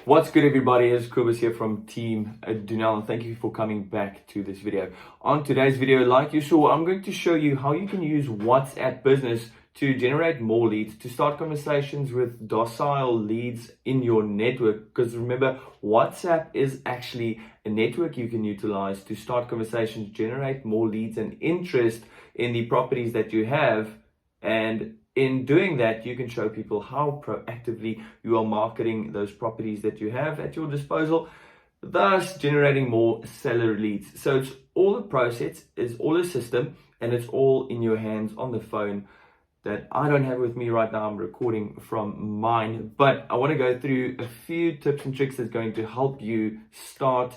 What's good, everybody? It's Kobus here from Team Dunel, and thank you for coming back to this video. On today's video, like you saw, I'm going to show you how you can use WhatsApp Business to generate more leads, to start conversations with docile leads in your network. Because remember, WhatsApp is actually a network you can utilize to start conversations, generate more leads and interest in the properties that you have. And in doing that, you can show people how proactively you are marketing those properties that you have at your disposal, thus generating more seller leads. So it's all a process, it's all a system, and it's all in your hands on the phone that I don't have with me right now. I'm recording from mine, but I want to go through a few tips and tricks that's going to help you start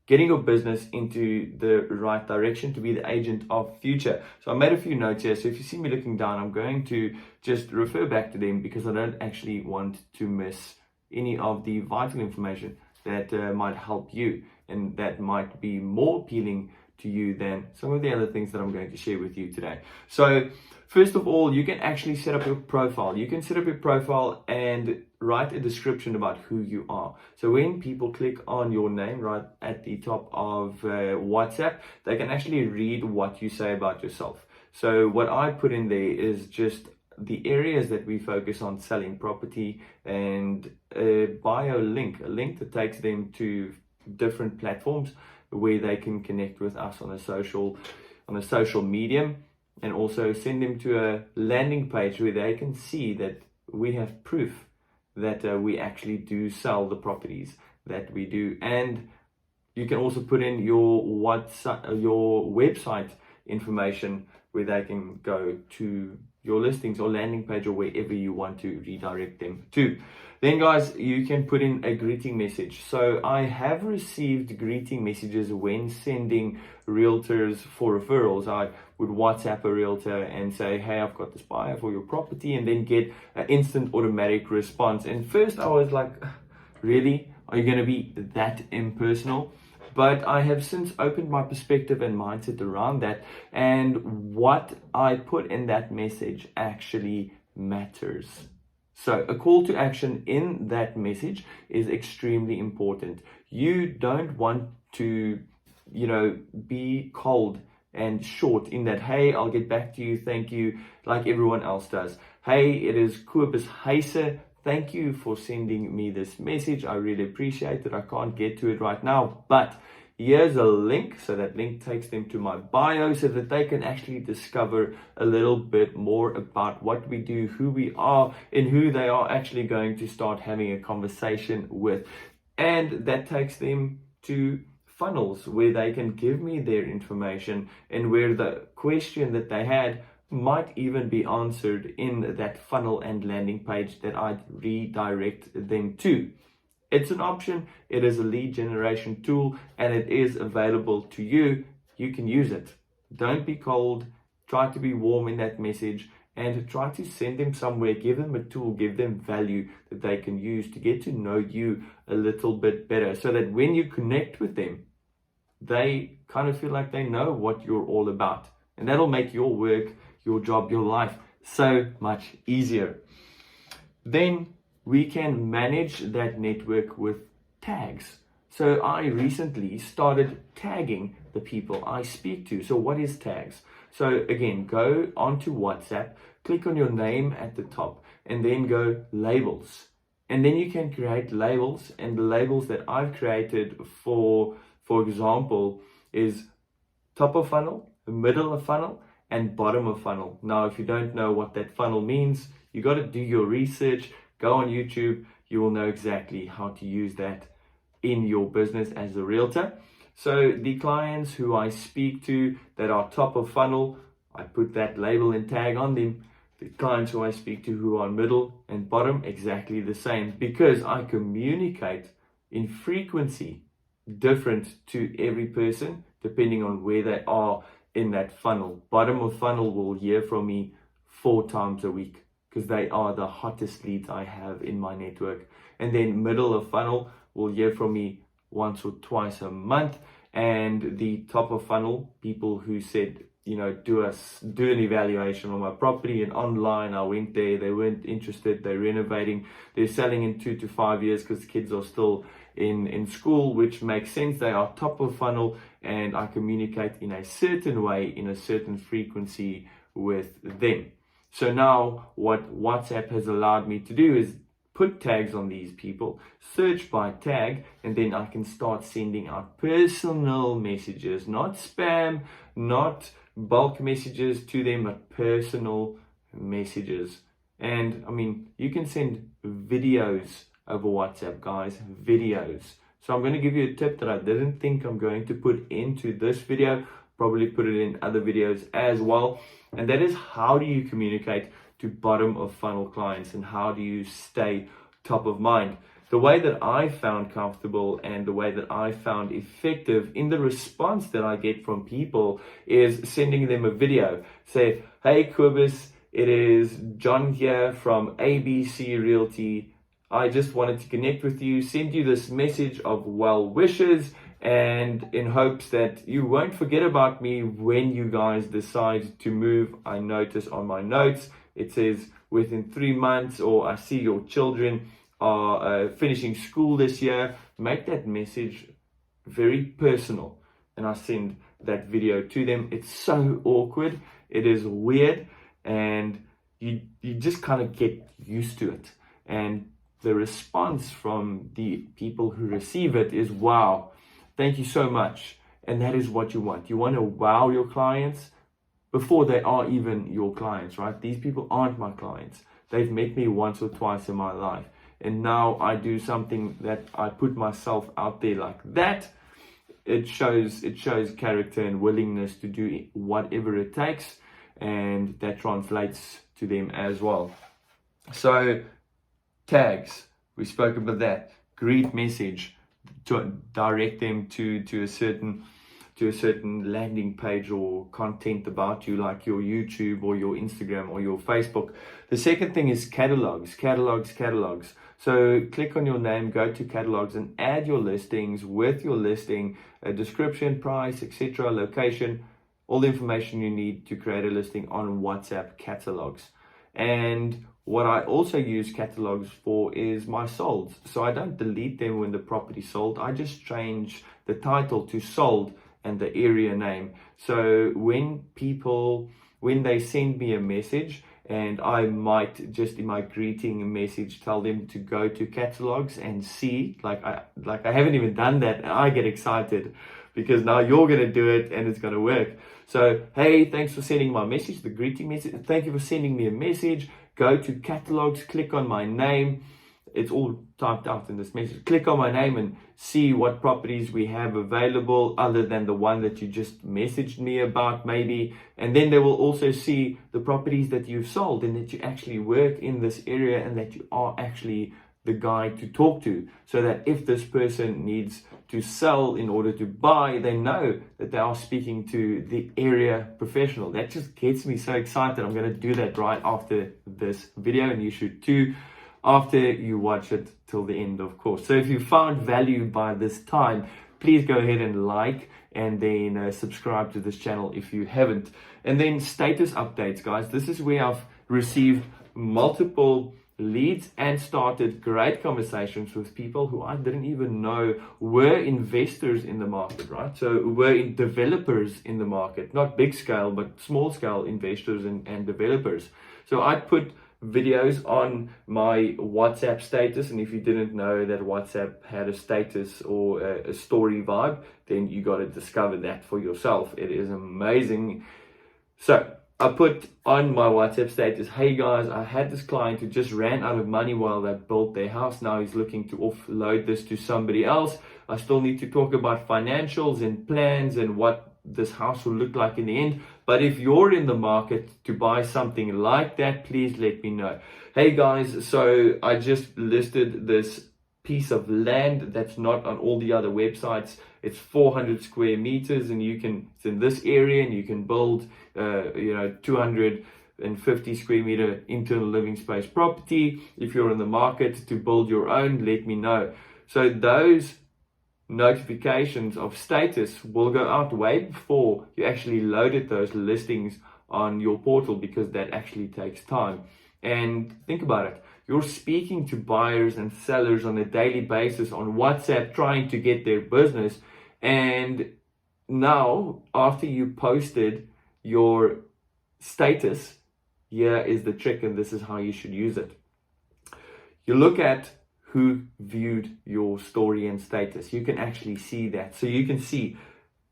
getting your business into the right direction to be the agent of future. So I made a few notes here. So if you see me looking down, I'm going to just refer back to them because I don't actually want to miss any of the vital information that might help you and that might be more appealing to you than some of the other things that I'm going to share with you today. So first of all, you can actually set up your profile. You can set up your profile and write a description about who you are. So when people click on your name right at the top of WhatsApp, they can actually read what you say about yourself. So what I put in there is just the areas that we focus on: selling property, and a bio link, a link that takes them to different platforms where they can connect with us on a social medium, and also send them to a landing page where they can see that we have proof that we actually do sell the properties that we do. And you can also put in your website information where they can go to your listings or landing page or wherever you want to redirect them to. Then guys, you can put in a greeting message. So I have received greeting messages when sending realtors for referrals. I would WhatsApp a realtor and say, hey, I've got this buyer for your property, and then get an instant automatic response. And first I was like, really? Are you going to be that impersonal? But I have since opened my perspective and mindset around that, and what I put in that message actually matters. So a call to action in that message is extremely important. You don't want to, be cold and short in that, hey, I'll get back to you, thank you, like everyone else does. Hey, it is Kobus Heise. Thank you for sending me this message. I really appreciate it. I can't get to it right now, but here's a link. So that link takes them to my bio so that they can actually discover a little bit more about what we do, who we are, and who they are actually going to start having a conversation with. And that takes them to funnels where they can give me their information, and where the question that they had might even be answered in that funnel and landing page that I redirect them to. It's an option, it is a lead generation tool, and it is available to you. You can use it. Don't be cold, try to be warm in that message, and try to send them somewhere. Give them a tool, give them value that they can use to get to know you a little bit better, so that when you connect with them, they kind of feel like they know what you're all about. And that'll make your work, your job, your life so much easier. Then we can manage that network with tags. So I recently started tagging the people I speak to. So what is tags? So again, go onto WhatsApp, click on your name at the top, and then go labels. And then you can create labels, and the labels that I've created for example, is top of funnel, middle of funnel, and bottom of funnel. Now, if you don't know what that funnel means, you got to do your research. Go on YouTube, you will know exactly how to use that in your business as a realtor. So the clients who I speak to that are top of funnel, I put that label and tag on them. The clients who I speak to who are middle and bottom, exactly the same, because I communicate in frequency different to every person depending on where they are in that funnel. Bottom of funnel will hear from me 4 times a week because they are the hottest leads I have in my network. And then middle of funnel will hear from me once or twice a month. And the top of funnel, people who said do an evaluation on my property. And online, I went there, they weren't interested, they're renovating, they're selling in 2 to 5 years because the kids are still in school, which makes sense. They are top of funnel, and I communicate in a certain way, in a certain frequency with them. So now what WhatsApp has allowed me to do is put tags on these people, search by tag, and then I can start sending out personal messages, not spam, not bulk messages to them, but personal messages. And I mean, you can send videos over WhatsApp, guys, videos. So I'm going to give you a tip that I didn't think I'm going to put into this video, probably put it in other videos as well. And that is, how do you communicate to bottom of funnel clients, and how do you stay top of mind? The way that I found comfortable and the way that I found effective in the response that I get from people is sending them a video. Say, hey Kobus, it is John here from ABC Realty. I just wanted to connect with you, send you this message of well wishes, and in hopes that you won't forget about me when you guys decide to move. I notice on my notes it says within 3 months, or I see your children are finishing school this year. Make that message very personal, and I send that video to them. It's so awkward, it is weird, and you just kind of get used to it. And the response from the people who receive it is, wow, thank you so much. And that is what you want. You want to wow your clients before they are even your clients, right? These people aren't my clients. They've met me once or twice in my life. And now I do something that I put myself out there like that. It shows character and willingness to do whatever it takes. And that translates to them as well. So tags, we spoke about that. Greet message, to direct them to a certain landing page or content about you, like your YouTube or your Instagram or your Facebook. The second thing is catalogues. So click on your name, go to catalogues, and add your listings with your listing, a description, price, etc., location, all the information you need to create a listing on WhatsApp catalogues. And what I also use catalogues for is my solds. So I don't delete them when the property sold. I just change the title to sold and the area name. So when they send me a message, and I might just in my greeting message tell them to go to catalogues and see, like I haven't even done that, and I get excited because now you're going to do it and it's going to work. So, hey, thanks for sending my message, the greeting message. Thank you for sending me a message. Go to catalogues, click on my name. It's all typed out in this message. Click on my name and see what properties we have available other than the one that you just messaged me about maybe. And then they will also see the properties that you've sold and that you actually work in this area and that you are actually the guy to talk to, so that if this person needs to sell in order to buy, they know that they are speaking to the area professional. That just gets me so excited. I'm going to do that right after this video, and you should too, after you watch it till the end, of course. So if you found value by this time, please go ahead and like, and then subscribe to this channel if you haven't. And then status updates, guys. This is where I've received multiple leads and started great conversations with people who I didn't even know were investors in the market, right? So were developers in the market, not big scale, but small scale investors and developers. So I put videos on my WhatsApp status, and if you didn't know that WhatsApp had a status or a story vibe, then you got to discover that for yourself. It is amazing. So I put on my WhatsApp status, hey guys, I had this client who just ran out of money while they built their house. Now he's looking to offload this to somebody else. I still need to talk about financials and plans and what this house will look like in the end. But if you're in the market to buy something like that, please let me know. Hey guys, so I just listed this piece of land that's not on all the other websites. It's 400 square meters, and it's in this area, and you can build 250 square meter internal living space property. If you're in the market to build your own, let me know. So those notifications of status will go out way before you actually loaded those listings on your portal, because that actually takes time. And think about it. You're speaking to buyers and sellers on a daily basis on WhatsApp, trying to get their business. And now, after you posted your status, here is the trick, and this is how you should use it. You look at who viewed your story and status. You can actually see that. So you can see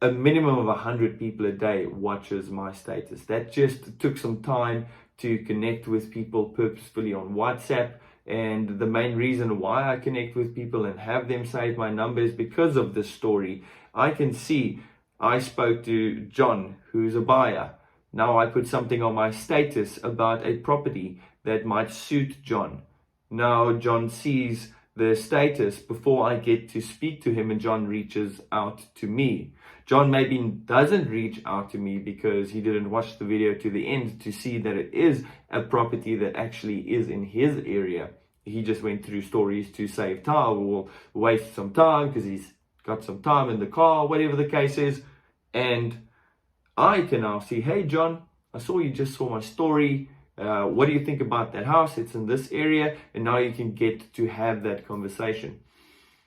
a minimum of 100 people a day watches my status. That just took some time to connect with people purposefully on WhatsApp. And the main reason why I connect with people and have them save my number is because of this story. I can see I spoke to John, who's a buyer. Now I put something on my status about a property that might suit John. Now John sees the status before I get to speak to him, and John reaches out to me. John maybe doesn't reach out to me because he didn't watch the video to the end to see that it is a property that actually is in his area. He just went through stories to save time or waste some time because he's got some time in the car, whatever the case is. And I can now see, hey John, I saw you just saw my story. What do you think about that house? It's in this area. And now you can get to have that conversation.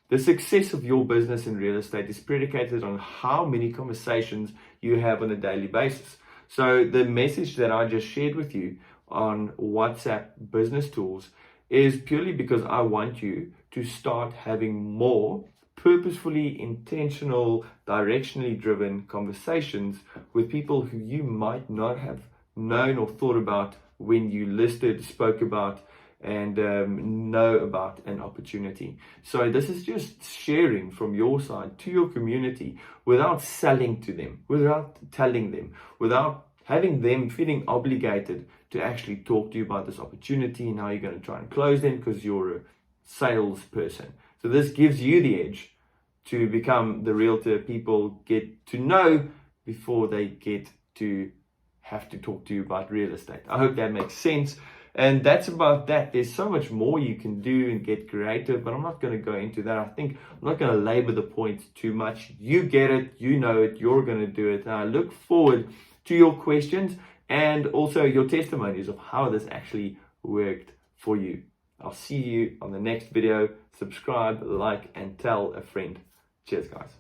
The success of your business in real estate is predicated on how many conversations you have on a daily basis. So the message that I just shared with you on WhatsApp business tools is purely because I want you to start having more purposefully, intentional, directionally driven conversations with people who you might not have known or thought about when you listed, spoke about, and know about an opportunity. So this is just sharing from your side to your community without selling to them, without telling them, without having them feeling obligated to actually talk to you about this opportunity and how you're going to try and close them because you're a salesperson. So this gives you the edge to become the realtor people get to know before they get to have to talk to you about real estate. I hope that makes sense. And that's about that. There's so much more you can do and get creative, but I'm not going to go into that. I think I'm not going to labor the point too much. You get it, you know it, you're going to do it. And I look forward to your questions and also your testimonies of how this actually worked for you. I'll see you on the next video. Subscribe, like, and tell a friend. Cheers, guys.